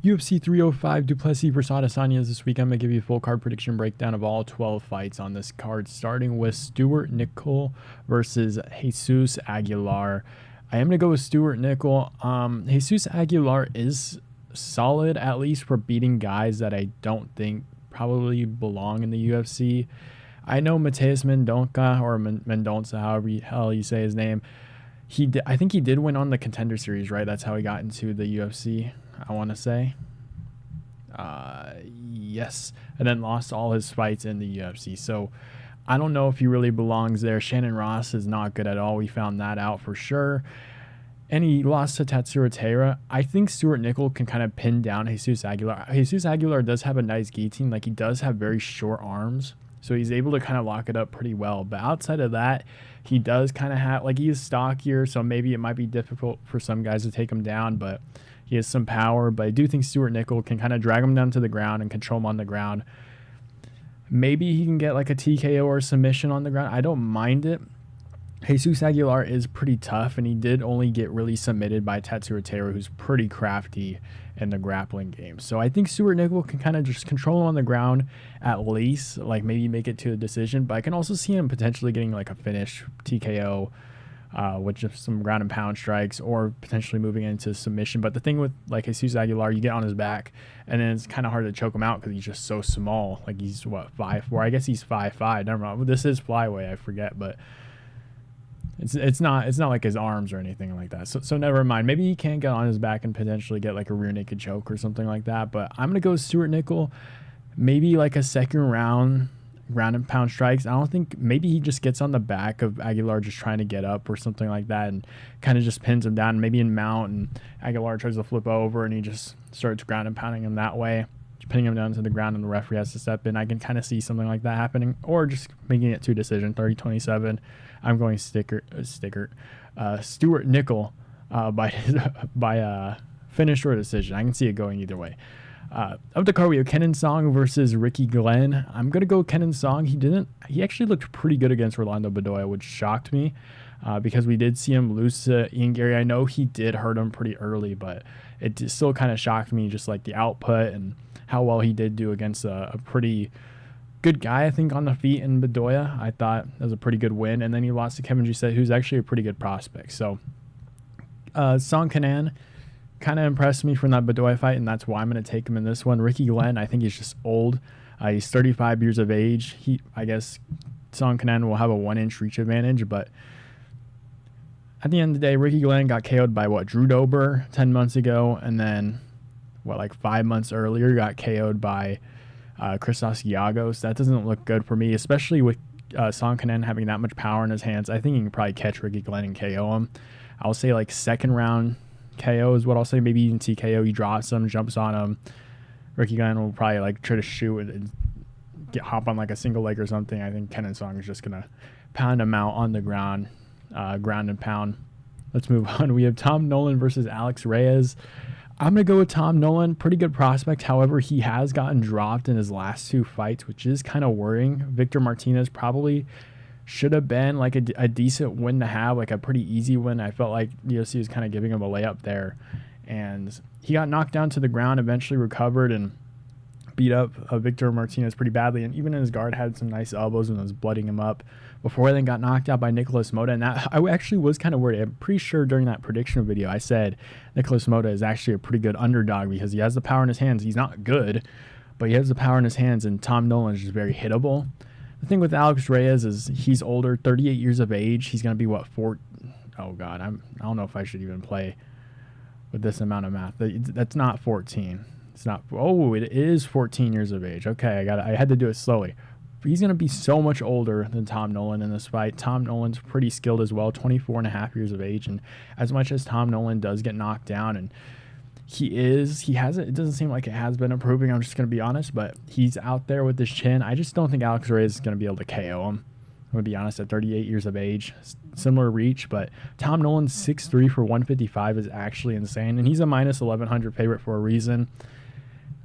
UFC 305 Duplessis versus Adesanya this week. I'm going to give you a full card prediction breakdown of all 12 fights on this card, starting with Stewart Nicoll versus Jesus Aguilar. I am going to go with Stewart Nicoll. Jesus Aguilar is solid, at least for beating guys that I don't think probably belong in the UFC. I know Mateusz Mendonça, however the hell you say his name. I think he did win on the Contender Series, right? That's how he got into the UFC, I want to say. Yes. And then lost all his fights in the UFC. So I don't know if he really belongs there. Shannon Ross is not good at all. We found that out for sure. And he lost to Tatsuro Taira. I think Stewart Nicoll can kind of pin down Jesus Aguilar. Jesus Aguilar does have a nice guillotine. Like, he does have very short arms. So he's able to kind of lock it up pretty well. But outside of that, he does kind of have, like, he is stockier, so maybe it might be difficult for some guys to take him down, but he has some power. But I do think Stewart Nicoll can kind of drag him down to the ground and control him on the ground. Maybe he can get like a TKO or submission on the ground. I don't mind it. Jesus Aguilar is pretty tough, and he did only get really submitted by Tatsuro Taira, who's pretty crafty in the grappling game. So I think Stewart Nicoll can kind of just control him on the ground at least, like maybe make it to a decision. But I can also see him potentially getting like a finish, TKO, with just some ground and pound strikes, or potentially moving into submission. But the thing with like Jesus Aguilar, you get on his back, and then it's kind of hard to choke him out because he's just so small. Like, he's what, 5'4"? I guess he's 5'5". Never mind. This is flyweight, I forget, but it's not like his arms or anything like that. So never mind. Maybe he can get on his back and potentially get like a rear naked choke or something like that. But I'm gonna go with Stewart Nicoll. Maybe like a second round and pound strikes. I don't think, maybe he just gets on the back of Aguilar just trying to get up or something like that, and kind of just pins him down, maybe in mount, and Aguilar tries to flip over and he just starts ground and pounding him that way, pinning him down to the ground, and the referee has to step in. I can kind of see something like that happening, or just making it to decision, 30-27. I'm going Stewart Nicoll by finish or decision. I can see it going either way. Of the card, we have Kenan Song versus Ricky Glenn. I'm going to go Kenan Song. He actually looked pretty good against Rolando Bedoya, which shocked me because we did see him lose to Ian Gary. I know he did hurt him pretty early, but it still kind of shocked me, just like the output and how well he did do against a pretty good guy, I think, on the feet in Bedoya. I thought that was a pretty good win. And then he lost to Kevin Giussette, who's actually a pretty good prospect. So Song Kenan kind of impressed me from that Bedoya fight, and that's why I'm going to take him in this one. Ricky Glenn, I think he's just old. He's 35 years of age. I guess Song Kenan will have a 1-inch reach advantage, but at the end of the day, Ricky Glenn got KO'd by Drew Dober 10 months ago, and then 5 months earlier got KO'd by Christos Giagos. That doesn't look good for me, especially with Song Kenan having that much power in his hands. I think he can probably catch Ricky Glenn and KO him. I'll say like second round KO is what I'll say. Maybe even TKO. He drops him, jumps on him. Ricky Glenn will probably like try to shoot and hop on like a single leg or something. I think Kenan Song is just gonna pound him out on the ground, ground and pound. Let's move on. We have Tom Nolan versus Alex Reyes. I'm going to go with Tom Nolan. Pretty good prospect. However, he has gotten dropped in his last 2 fights, which is kind of worrying. Victor Martinez probably should have been like a decent win to have, like a pretty easy win. I felt like the UFC was kind of giving him a layup there. And he got knocked down to the ground, eventually recovered and beat up Victor Martinez pretty badly. And even in his guard had some nice elbows and was blooding him up before he then got knocked out by Nicolas Mota. And that, I actually was kind of worried. I'm pretty sure during that prediction video I said Nicolas Mota is actually a pretty good underdog because he has the power in his hands. He's not good, but he has the power in his hands, and Tom Nolan is just very hittable. The thing with Alex Reyes is he's older, 38 years of age. He's going to be what, oh God, I don't know if I should even play with this amount of math. That's not 14. It's not. Oh, it is 14 years of age. Okay, I had to do it slowly. He's going to be so much older than Tom Nolan in this fight. Tom Nolan's pretty skilled as well, 24 and a half years of age. And as much as Tom Nolan does get knocked down, and it doesn't seem like it has been improving, I'm just going to be honest, but he's out there with his chin. I just don't think Alex Reyes is going to be able to KO him. I'm going to be honest, at 38 years of age, similar reach, but Tom Nolan's 6'3" for 155 is actually insane, and he's a minus 1,100 favorite for a reason.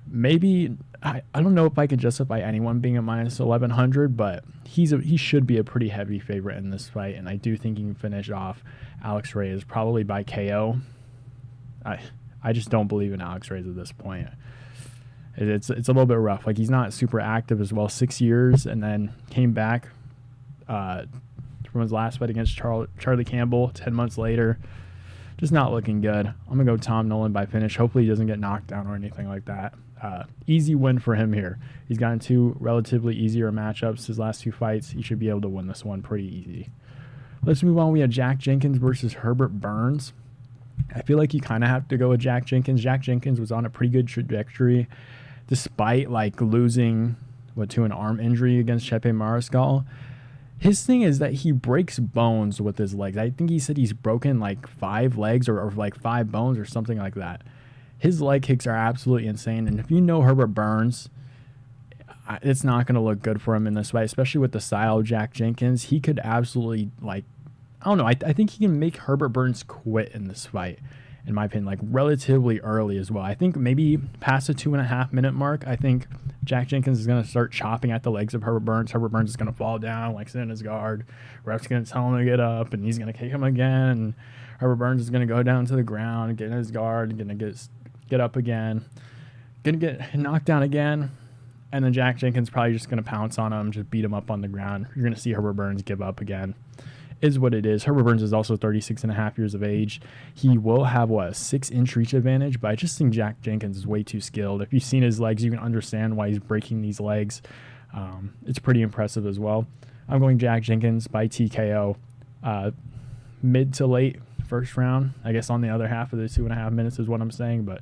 Maybe, I don't know if I could justify anyone being a minus 1,100, but he should be a pretty heavy favorite in this fight, and I do think he can finish off Alex Reyes probably by KO. I just don't believe in Alex Reyes at this point. It's a little bit rough. Like, he's not super active as well. 6 years, and then came back from his last fight against Charlie Campbell 10 months later. Just not looking good. I'm going to go Tom Nolan by finish. Hopefully he doesn't get knocked down or anything like that. Easy win for him here. He's gotten 2 relatively easier matchups his last 2 fights. He should be able to win this one pretty easy. Let's move on. We have Jack Jenkins versus Herbert Burns. I feel like you kind of have to go with Jack Jenkins. Jack Jenkins was on a pretty good trajectory despite like losing to an arm injury against Chepe Mariscal. His thing is that he breaks bones with his legs. I think he said he's broken like 5 legs or like 5 bones or something like that. His leg kicks are absolutely insane. And if you know Herbert Burns, it's not going to look good for him in this fight, especially with the style of Jack Jenkins. He could absolutely, like, I don't know. I think he can make Herbert Burns quit in this fight, in my opinion, like relatively early as well. I think maybe past the 2.5 minute mark, I think Jack Jenkins is going to start chopping at the legs of Herbert Burns. Herbert Burns is going to fall down, like sit in his guard. Ref's going to tell him to get up, and he's going to kick him again. And Herbert Burns is going to go down to the ground, get in his guard, going to get up again, going to get knocked down again. And then Jack Jenkins probably just going to pounce on him, just beat him up on the ground. You're going to see Herbert Burns give up again. Is what it is. Herbert Burns is also 36.5 years of age. He will have, a 6-inch reach advantage, but I just think Jack Jenkins is way too skilled. If you've seen his legs, you can understand why he's breaking these legs. It's pretty impressive as well. I'm going Jack Jenkins by TKO. Mid to late first round. I guess on the other half of the 2.5 minutes is what I'm saying, but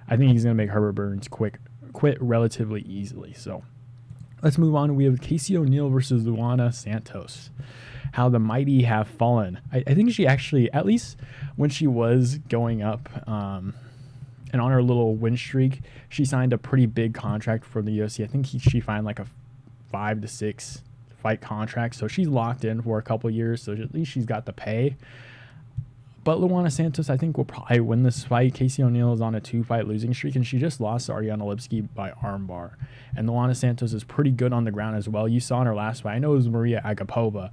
I think he's going to make Herbert Burns quit relatively easily. So let's move on. We have Casey O'Neill versus Luana Santos. How the mighty have fallen. I think she actually, at least when she was going up and on her little win streak, she signed a pretty big contract for the UFC. I think she signed like a 5 to 6 fight contract. So she's locked in for a couple years. So at least she's got the pay. But Luana Santos, I think, will probably win this fight. Casey O'Neill is on a 2-fight losing streak, and she just lost to Ariana Lipski by armbar. And Luana Santos is pretty good on the ground as well. You saw in her last fight, I know it was Maria Agapova,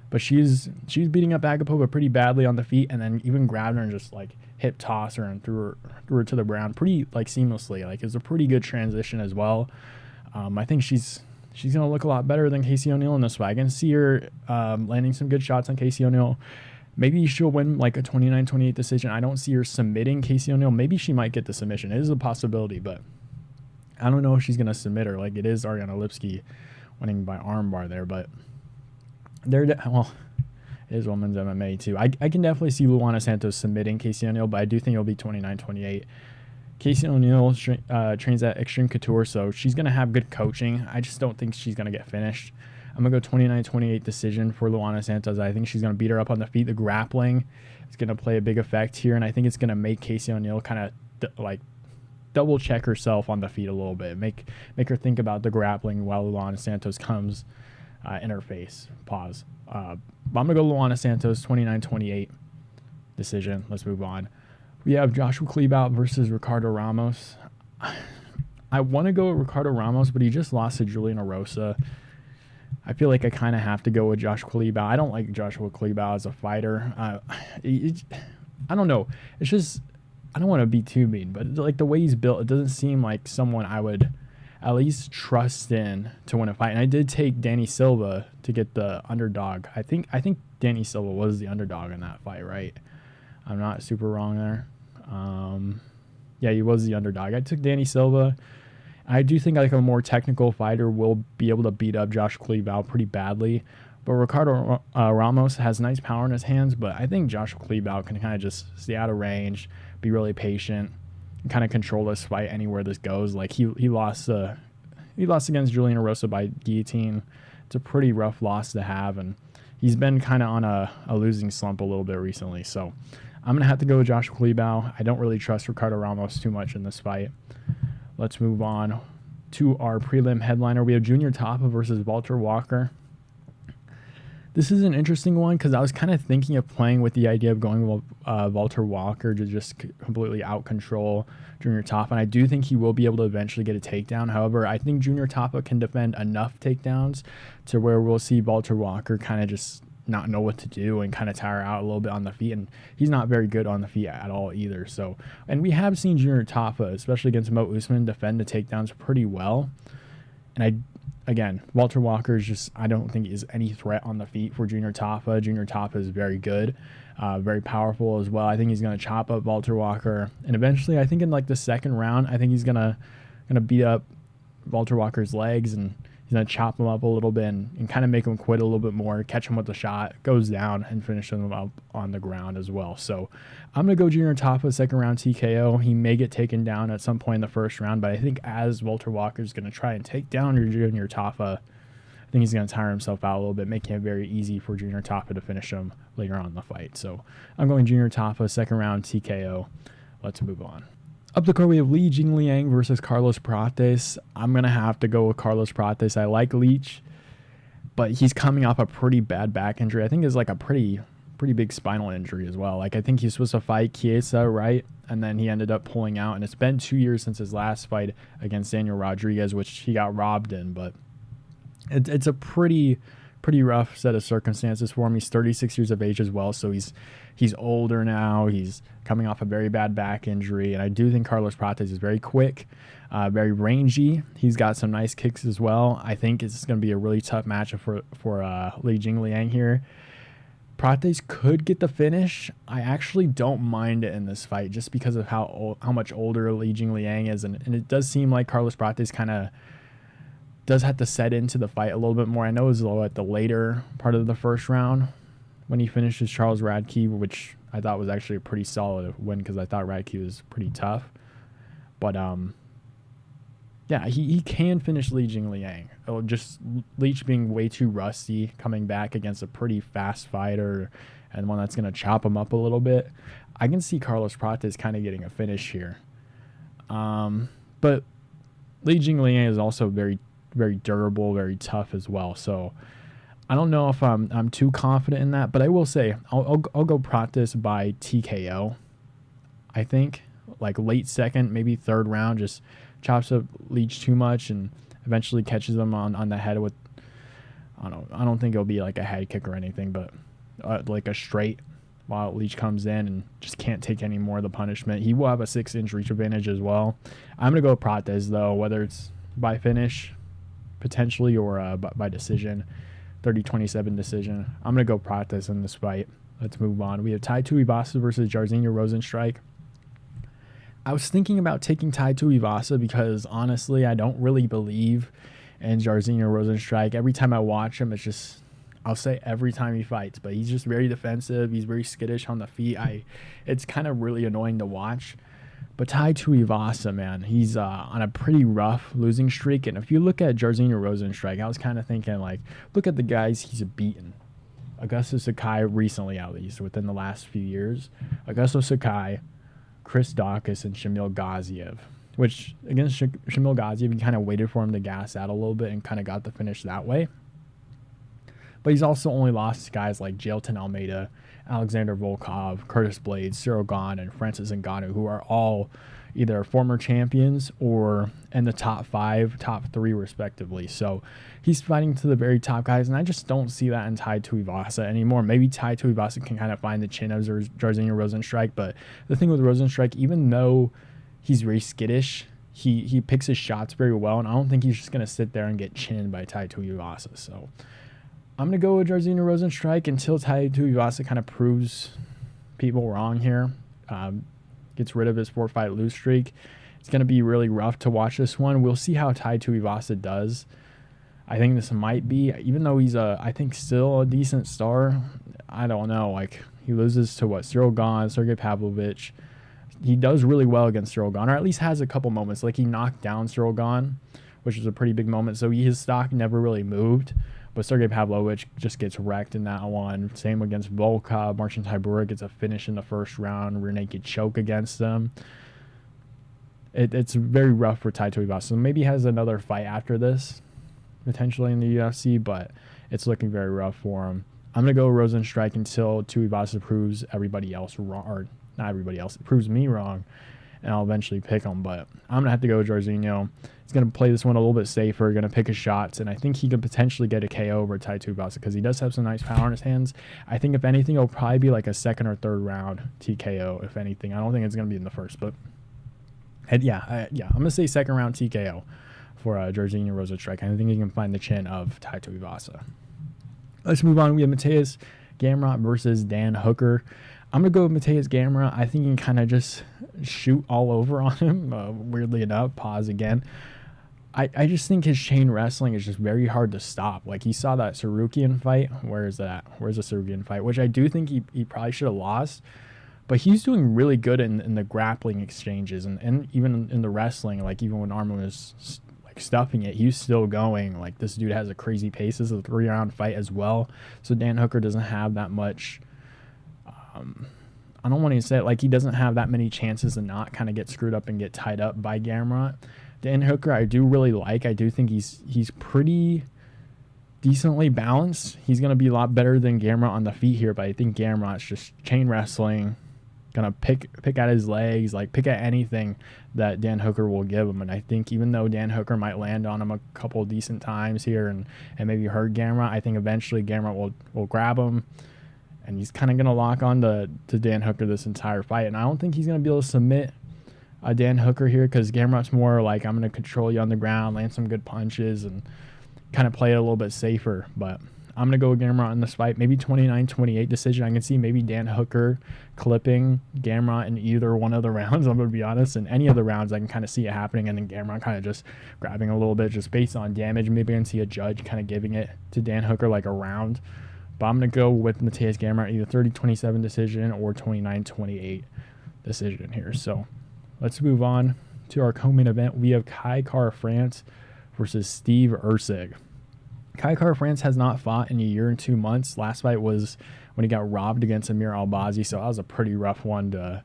but she's beating up Agapova pretty badly on the feet, and then even grabbed her and just like hip toss her and threw her to the ground pretty like seamlessly. Like, it's a pretty good transition as well. I think she's gonna look a lot better than Casey O'Neill in this fight. I can see her landing some good shots on Casey O'Neill. Maybe she'll win like a 29-28 decision. I don't see her submitting Casey O'Neill. Maybe she might get the submission. It is a possibility, but I don't know if she's gonna submit her. Like, it is Ariana Lipski winning by armbar there, but well, it is women's MMA too. I can definitely see Luana Santos submitting Casey O'Neill, but I do think it'll be 29-28. Casey O'Neill trains at Extreme Couture, so she's going to have good coaching. I just don't think she's going to get finished. I'm going to go 29-28 decision for Luana Santos. I think she's going to beat her up on the feet. The grappling is going to play a big effect here, and I think it's going to make Casey O'Neill kind of like double check herself on the feet a little bit. Make her think about the grappling while Luana Santos comes in her face. Pause. But I'm going to go Luana Santos, 29-28 decision. Let's move on. We have Joshua Culibao versus Ricardo Ramos. I want to go with Ricardo Ramos, but he just lost to Julian Erosa. I feel like I kind of have to go with Joshua Culibao. I don't like Joshua Culibao as a fighter. I don't know. It's just, I don't want to be too mean, but like the way he's built, it doesn't seem like someone I would at least trust in to win a fight. And I did take Danny Silva to get the underdog. I think Danny Silva was the underdog in that fight, right? I'm not super wrong there. Yeah, he was the underdog. I took Danny Silva. I do think like a more technical fighter will be able to beat up Josh Culibao pretty badly. But Ricardo Ramos has nice power in his hands, but I think Josh Culibao can kind of just stay out of range, be really patient, and kind of control this fight anywhere this goes. Like he lost against Julian Erosa by guillotine. It's a pretty rough loss to have, and he's been kind of on a losing slump a little bit recently. So I'm going to have to go with Josh Culibao. I don't really trust Ricardo Ramos too much in this fight. Let's move on to our prelim headliner. We have Junior Tafa versus Valter Walker. This is an interesting one because I was kind of thinking of playing with the idea of going with Valter Walker to just completely out-control Junior Tafa, and I do think he will be able to eventually get a takedown. However, I think Junior Tafa can defend enough takedowns to where we'll see Valter Walker kind of just not know what to do and kind of tire out a little bit on the feet. And he's not very good on the feet at all either. So, and we have seen Junior Tafa, especially against Mo Usman, defend the takedowns pretty well. And again, Walter Walker is just, I don't think is any threat on the feet for Junior Tafa. Junior Tafa is very good, very powerful as well. I think he's going to chop up Walter Walker. And eventually, I think in like the second round, I think he's going to beat up Walter Walker's legs, and he's going to chop him up a little bit and kind of make him quit a little bit more, catch him with a shot, goes down, and finish him up on the ground as well. So I'm going to go Junior Tafa, second round TKO. He may get taken down at some point in the first round, but I think as Walter Walker is going to try and take down Junior Tafa, I think he's going to tire himself out a little bit, making it very easy for Junior Tafa to finish him later on in the fight. So I'm going Junior Tafa, second round TKO. Let's move on. Up the card, we have Li Jingliang versus Carlos Prates. I'm going to have to go with Carlos Prates. I like Leach, but he's coming off a pretty bad back injury. I think it's like a pretty big spinal injury as well. Like, I think he's supposed to fight Chiesa, right? And then he ended up pulling out. And it's been 2 years since his last fight against Daniel Rodriguez, which he got robbed in. But it's a pretty rough set of circumstances for him. He's 36 years of age as well, so he's older now. He's coming off a very bad back injury, and I do think Carlos Prates is very quick, very rangy. He's got some nice kicks as well. I think it's going to be a really tough matchup for Li Jingliang here. Prates could get the finish. I actually don't mind it in this fight just because of how much older Li Jingliang is, and it does seem like Carlos Prates kind of does have to set into the fight a little bit more. I know it was at the later part of the first round when he finishes Charles Radke, which I thought was actually a pretty solid win because I thought Radke was pretty tough. But yeah, he can finish Li Jingliang. Just Leach being way too rusty, coming back against a pretty fast fighter and one that's going to chop him up a little bit. I can see Carlos Prates kind of getting a finish here. But Li Jingliang is also very durable, very tough as well. So I don't know if I'm too confident in that, but I will say I'll go Prates by TKO. I think like late second, maybe third round, just chops up Leach too much and eventually catches him on the head with, I don't think it'll be like a head kick or anything, but like a straight while Leach comes in and just can't take any more of the punishment. He will have a 6-inch reach advantage as well. I'm going to go Prates though, whether it's by finish potentially or by decision, 30-27 decision. I'm going to go Prates in this fight. Let's move on. We have Tai Tuivasa versus Jairzinho Rozenstruik. I was thinking about taking Tai Tuivasa because honestly, I don't really believe in Jairzinho Rozenstruik. Every time I watch him, it's just, I'll say every time he fights, but he's just very defensive. He's very skittish on the feet. It's kind of really annoying to watch. But Tai Tuivasa, man, he's on a pretty rough losing streak. And if you look at Jairzinho Rozenstruik, I was kind of thinking, like, look at the guys he's beaten. Augusto Sakai recently, at least, within the last few years. Augusto Sakai, Chris Daukaus, and Shamil Gaziev. Which, against Shamil Gaziev, he kind of waited for him to gas out a little bit and kind of got the finish that way. But he's also only lost to guys like Jailton Almeida, Alexander Volkov, Curtis Blades, Cyril Gahn, and Francis Ngannou, who are all either former champions or in the top 5, top 3, respectively. So he's fighting to the very top guys, and I just don't see that in Tai Tuivasa anymore. Maybe Tai Tuivasa can kind of find the chin of Jairzinho Rozenstruik, but the thing with Rozenstruik, even though he's very skittish, he picks his shots very well, and I don't think he's just going to sit there and get chinned by Tai Tuivasa. So I'm going to go with Jairzinho Rozenstruik until Tai Tuivasa kind of proves people wrong here. Gets rid of his 4-fight lose streak. It's going to be really rough to watch this one. We'll see how Tai Tuivasa does. I think this might be, even though he's I think still a decent star, I don't know. Like, he loses to Cyril Gahn, Sergey Pavlovich. He does really well against Cyril Gahn, or at least has a couple moments. Like, he knocked down Cyril Gahn, which is a pretty big moment. So his stock never really moved. But Sergey Pavlovich just gets wrecked in that one. Same against Volkov. Marcin Tybura gets a finish in the first round. Rear naked choke against them. It's very rough for Tai Tuivasa. So maybe he has another fight after this, potentially in the UFC, but it's looking very rough for him. I'm going to go Rozenstruik until Tuivasa proves everybody else wrong, or not everybody else, it proves me wrong. and I'll eventually pick him. But I'm going to have to go with Jairzinho. He's going to play this one a little bit safer, going to pick his shots, and I think he could potentially get a KO over Tuivasa because he does have some nice power in his hands. I think if anything, it'll probably be like a second or third round TKO, if anything. I don't think it's going to be in the first, but I'm going to say second round TKO for Jairzinho Rozenstruik. I think he can find the chin of Tuivasa. Let's move on. We have Mateusz Gamrot versus Dan Hooker. I'm going to go with Mateusz Gamrot. I think he can kind of just shoot all over on him, weirdly enough. Pause again. I just think his chain wrestling is just very hard to stop. Like, he saw that Sarukian fight. Where is that? Where's the Sarukian fight? Which I do think he probably should have lost. But he's doing really good in the grappling exchanges and even in the wrestling. Like, even when Armin was like stuffing it, he's still going. Like, this dude has a crazy pace. This is a 3-round fight as well. So Dan Hooker doesn't have that much... I don't want to say it, like, he doesn't have that many chances to not kind of get screwed up and get tied up by Gamrot. Dan Hooker, I do really like. I do think he's pretty decently balanced. He's going to be a lot better than Gamrot on the feet here, but I think Gamrot's just chain wrestling, going to pick at his legs, like pick at anything that Dan Hooker will give him. And I think even though Dan Hooker might land on him a couple of decent times here and maybe hurt Gamrot, I think eventually Gamrot will grab him. And he's kind of going to lock on to Dan Hooker this entire fight. And I don't think he's going to be able to submit Dan Hooker here because Gamrot's more like, I'm going to control you on the ground, land some good punches, and kind of play it a little bit safer. But I'm going to go with Gamrot in this fight. Maybe 29-28 decision. I can see maybe Dan Hooker clipping Gamrot in either one of the rounds, I'm going to be honest. In any of the rounds, I can kind of see it happening. And then Gamrot kind of just grabbing a little bit just based on damage. Maybe I can see a judge kind of giving it to Dan Hooker like a round. But I'm going to go with Mateusz Gamrot, either 30-27 decision or 29-28 decision here. So let's move on to our co-main event. We have Kai Kara-France versus Steve Erceg. Kai Kara-France has not fought in a year and 2 months. Last fight was when he got robbed against Amir Albazi, so that was a pretty rough one to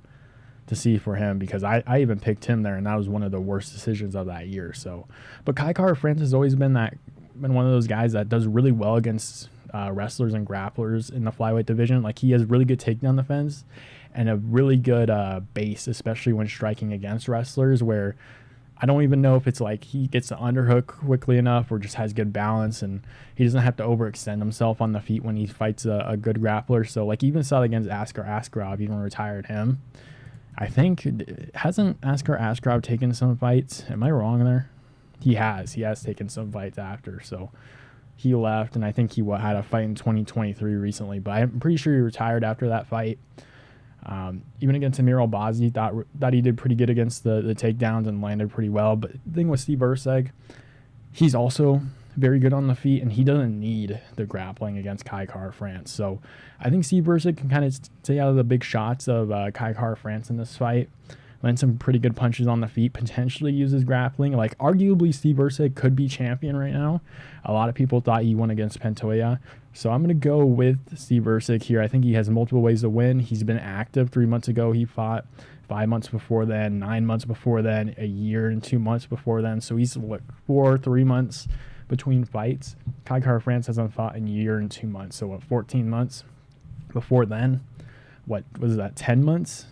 see for him because I even picked him there, and that was one of the worst decisions of that year. So, but Kai Kara-France has always been one of those guys that does really well against wrestlers and grapplers in the flyweight division. Like, he has really good takedown defense and a really good base, especially when striking against wrestlers, where I don't even know if it's like he gets the underhook quickly enough or just has good balance, and he doesn't have to overextend himself on the feet when he fights a good grappler. So, like, even saw it against Askar Askarov, even retired him. I think, hasn't Askar Askarov taken some fights? Am I wrong there? He has taken some fights after, so he left, and I think he had a fight in 2023 recently, but I'm pretty sure he retired after that fight. Even against Amir Albazi, thought he did pretty good against the takedowns and landed pretty well. But the thing with Steve Erceg, he's also very good on the feet, and he doesn't need the grappling against Kai Kara-France. So I think Steve Erceg can kind of stay out of the big shots of Kai Kara-France in this fight. Land some pretty good punches on the feet, potentially uses grappling. Like, arguably, Steve Erceg could be champion right now. A lot of people thought he won against Pantoja. So I'm going to go with Steve Erceg here. I think he has multiple ways to win. He's been active. 3 months ago, he fought. 5 months before then, 9 months before then, a year and 2 months before then. So he's, 3 months between fights. Kai Kara-France hasn't fought in a year and 2 months. So, 14 months before then? What was that, 10 months?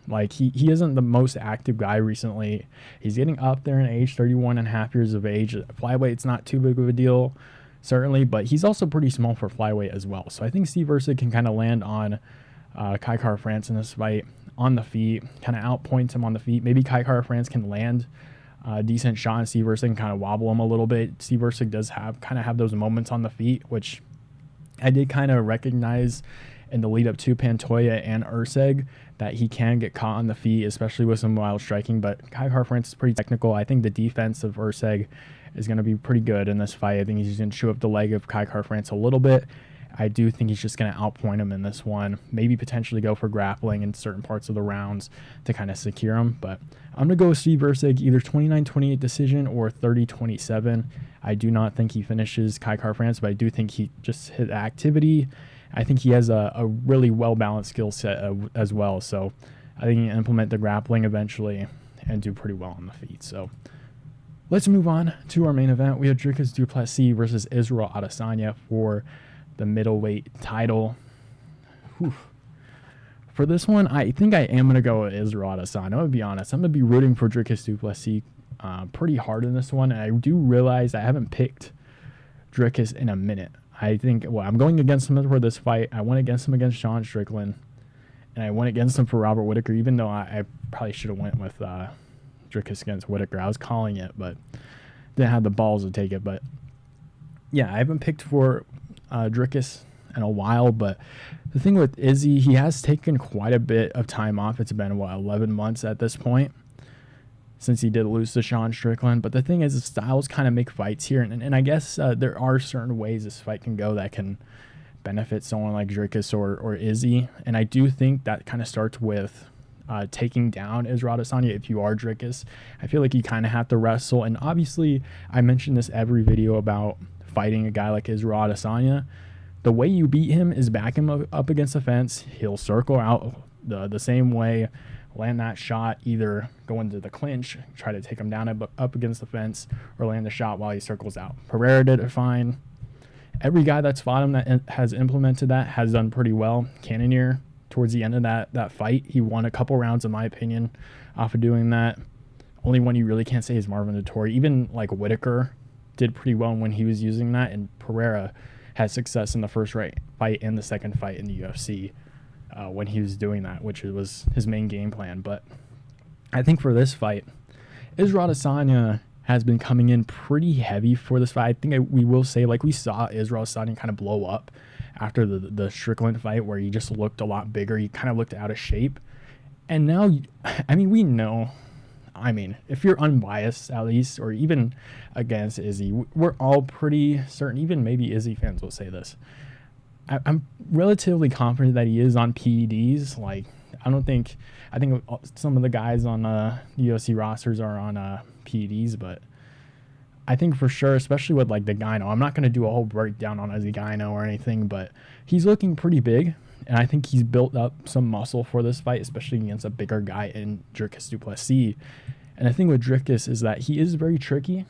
Like, he isn't the most active guy recently. He's getting up there in age, 31 and a half years of age. Flyweight's not too big of a deal, certainly, but he's also pretty small for flyweight as well. So I think Steve Erceg can kind of land on Kai Kara-France in this fight on the feet, kind of outpoints him on the feet. Maybe Kai Kara-France can land a decent shot, and Steve Erceg can kind of wobble him a little bit. Steve Erceg does have those moments on the feet, which I did kind of recognize in the lead up to Pantoja and Erceg, that he can get caught on the feet, especially with some wild striking. But Kai Kara-France is pretty technical. I think the defense of Erceg is going to be pretty good in this fight. I think he's just going to chew up the leg of Kai Kara-France a little bit. I do think he's just going to outpoint him in this one. Maybe potentially go for grappling in certain parts of the rounds to kind of secure him. But I'm going to go with Steve Erceg, either 29-28 decision or 30-27. I do not think he finishes Kai Kara-France, but I do think he just hit activity. I think he has a really well-balanced skill set as well. So I think he can implement the grappling eventually and do pretty well on the feet. So let's move on to our main event. We have Dricus du Plessis versus Israel Adesanya for the middleweight title. Whew. For this one, I think I am going to go with Israel Adesanya. I'm going to be honest. I'm going to be rooting for Dricus du Plessis pretty hard in this one. And I do realize I haven't picked Dricus in a minute. I think, well, I'm going against him for this fight. I went against him against Sean Strickland. And I went against him for Robert Whittaker, even though I probably should have went with Dricus against Whittaker. I was calling it, but didn't have the balls to take it. But, yeah, I haven't picked for Dricus in a while, but the thing with Izzy, he has taken quite a bit of time off. It's been, 11 months at this point since he did lose to Sean Strickland. But the thing is, the styles kind of make fights here. And I guess there are certain ways this fight can go that can benefit someone like Dricus or Izzy. And I do think that kind of starts with taking down Israel Adesanya if you are Dricus. I feel like you kind of have to wrestle. And obviously, I mentioned this every video about fighting a guy like Israel Adesanya. The way you beat him is back him up against the fence. He'll circle out the same way, land that shot, either go into the clinch, try to take him down up against the fence, or land the shot while he circles out. Pereira did it fine. Every guy that's fought him that has implemented that has done pretty well. Cannonier, towards the end of that fight, he won a couple rounds, in my opinion, off of doing that. Only one you really can't say is Marvin Vettori. Even like Whittaker did pretty well when he was using that, and Pereira had success in the first fight and the second fight in the UFC when he was doing that, which was his main game plan. But I think for this fight, Israel Adesanya has been coming in pretty heavy for this fight. I think we will say, like, we saw Israel Adesanya kind of blow up after the Strickland fight where he just looked a lot bigger. He kind of looked out of shape. And now, I mean, we know, if you're unbiased at least, or even against Izzy, we're all pretty certain, even maybe Izzy fans will say this. I'm relatively confident that he is on PEDs. Like, I think some of the guys on the UFC rosters are on PEDs, but I think for sure, especially with like the gyno, I'm not going to do a whole breakdown on Izzy gyno or anything, but he's looking pretty big. And I think he's built up some muscle for this fight, especially against a bigger guy in Dricus du Plessis. And the thing with Dricus is that he is very tricky.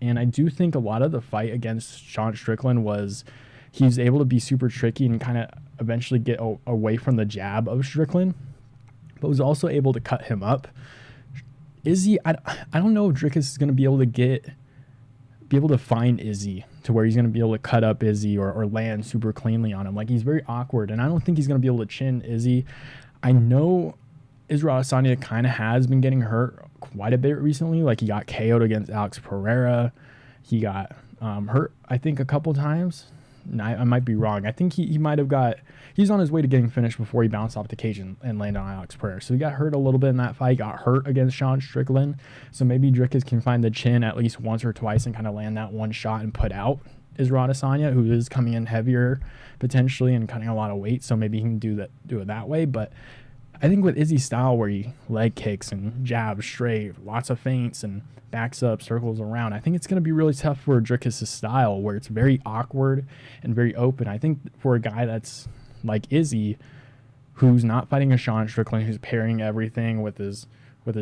And I do think a lot of the fight against Sean Strickland was he was able to be super tricky and kind of eventually get away from the jab of Strickland, but was also able to cut him up. Izzy, I don't know if Dricus is going to be able to find Izzy to where he's going to be able to cut up Izzy or land super cleanly on him. Like, he's very awkward, and I don't think he's going to be able to chin Izzy. I know Israel Adesanya kind of has been getting hurt quite a bit recently. Like, he got KO'd against Alex Pereira. He got hurt, I think, a couple times. I might be wrong. I think he might have he's on his way to getting finished before he bounced off the cage and landed on Alex Pereira. So he got hurt a little bit in that fight, got hurt against Sean Strickland. So maybe Dricus can find the chin at least once or twice and kind of land that one shot and put out Israel Adesanya, who is coming in heavier potentially and cutting a lot of weight. So maybe he can do it that way. But I think with Izzy's style, where he leg kicks and jabs straight, lots of feints and backs up, circles around, I think it's going to be really tough for Dricus' style, where it's very awkward and very open. I think for a guy that's like Izzy, who's not fighting a Sean Strickland, who's pairing everything with his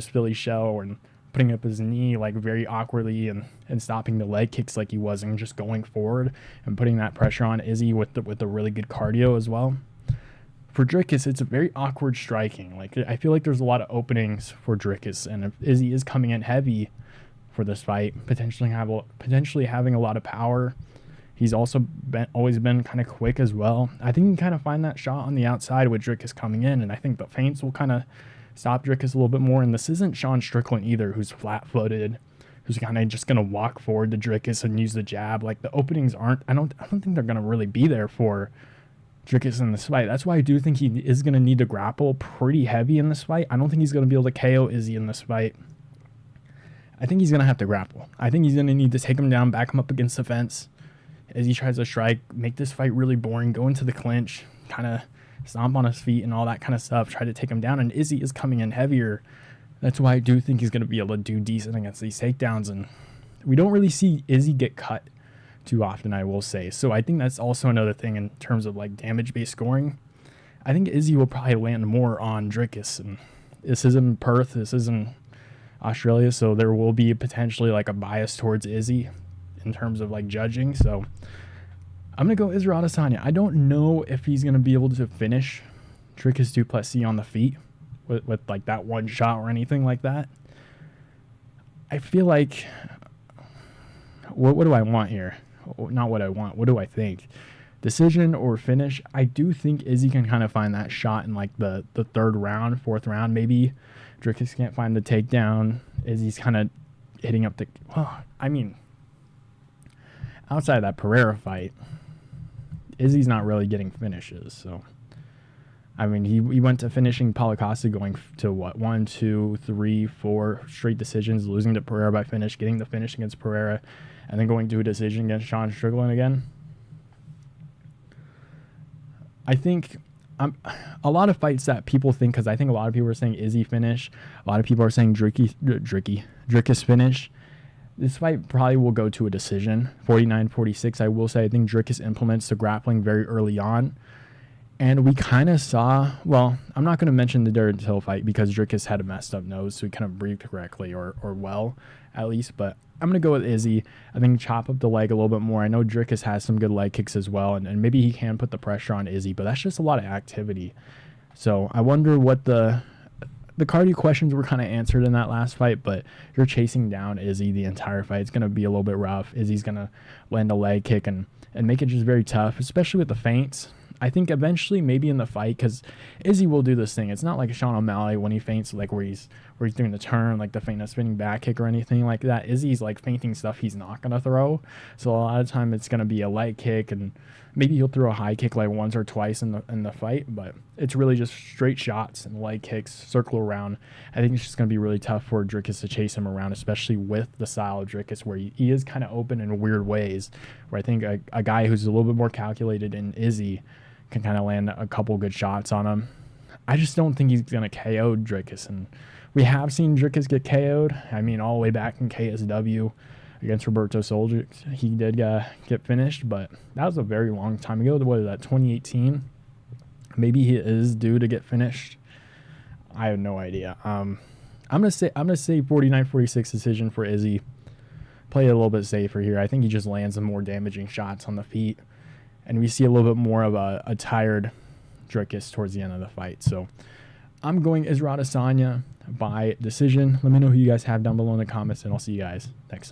Philly shell and putting up his knee like very awkwardly and stopping the leg kicks like he was and just going forward and putting that pressure on Izzy with the really good cardio as well. For Dricus, it's a very awkward striking. Like, I feel like there's a lot of openings for Dricus, and if Izzy is coming in heavy for this fight, potentially having a lot of power, he's also always been kind of quick as well. I think you can kind of find that shot on the outside with Dricus coming in, and I think the feints will kind of stop Dricus a little bit more. And this isn't Sean Strickland either, who's flat-footed, who's kind of just going to walk forward to Dricus and use the jab. Like, the openings aren't. I don't think they're going to really be there for Dricus in this fight. That's why I do think he is going to need to grapple pretty heavy in this fight. I don't think he's going to be able to KO Izzy in this fight. I think he's going to have to grapple. I think he's going to need to take him down, back him up against the fence as he tries to strike, make this fight really boring, go into the clinch, kind of stomp on his feet and all that kind of stuff, try to take him down. And Izzy is coming in heavier. That's why I do think he's going to be able to do decent against these takedowns. And we don't really see Izzy get cut too often, I will say. So I think that's also another thing in terms of like damage-based scoring. I think Izzy will probably land more on Dricus, and this isn't Perth, this isn't Australia, so there will be potentially like a bias towards Izzy in terms of like judging. So I'm gonna go Israel Adesanya. I don't know if he's gonna be able to finish Dricus du Plessis on the feet with like that one shot or anything like that. I feel like, what do I want here? Not what I want. What do I think? Decision or finish? I do think Izzy can kind of find that shot in like the third round, fourth round. Maybe Dricus can't find the takedown. Izzy's kind of hitting up the... Well, I mean, outside of that Pereira fight, Izzy's not really getting finishes. So, I mean, he went to finishing Paulo Costa, going to what, 1, 2, 3, 4 straight decisions, losing to Pereira by finish, getting the finish against Pereira, and then going to a decision against Sean Strickland again. I think a lot of fights that people think, because I think a lot of people are saying Izzy finish, a lot of people are saying Dricus finish. This fight probably will go to a decision, 49-46. I will say I think Dricus implements the grappling very early on. And we kind of saw, well, I'm not going to mention the Darren Till fight because Dricus had a messed up nose, so he kind of breathed correctly or well, at least. But I'm going to go with Izzy. I think chop up the leg a little bit more. I know Dricus has some good leg kicks as well, and maybe he can put the pressure on Izzy, but that's just a lot of activity. So I wonder what the cardio questions were kind of answered in that last fight, but you're chasing down Izzy the entire fight. It's going to be a little bit rough. Izzy's going to land a leg kick and make it just very tough, especially with the feints. I think eventually, maybe in the fight, because Izzy will do this thing. It's not like Sean O'Malley when he feints, like where he's doing the turn, like the feint of spinning back kick or anything like that. Izzy's like feinting stuff he's not gonna throw. So a lot of time it's gonna be a leg kick, and maybe he'll throw a high kick like once or twice in the fight. But it's really just straight shots and leg kicks, circle around. I think it's just gonna be really tough for Dricus to chase him around, especially with the style of Dricus where he is kind of open in weird ways. Where I think a guy who's a little bit more calculated in Izzy can kind of land a couple good shots on him. I just don't think he's going to KO Dricus. And we have seen Dricus get KO'd. I mean, all the way back in KSW against Roberto Soldic, he did get finished, but that was a very long time ago. What is that, 2018? Maybe he is due to get finished. I have no idea. I'm gonna say 49-46 decision for Izzy. Play it a little bit safer here. I think he just lands some more damaging shots on the feet. And we see a little bit more of a tired Dricus towards the end of the fight. So I'm going Israel Adesanya by decision. Let me know who you guys have down below in the comments, and I'll see you guys next time.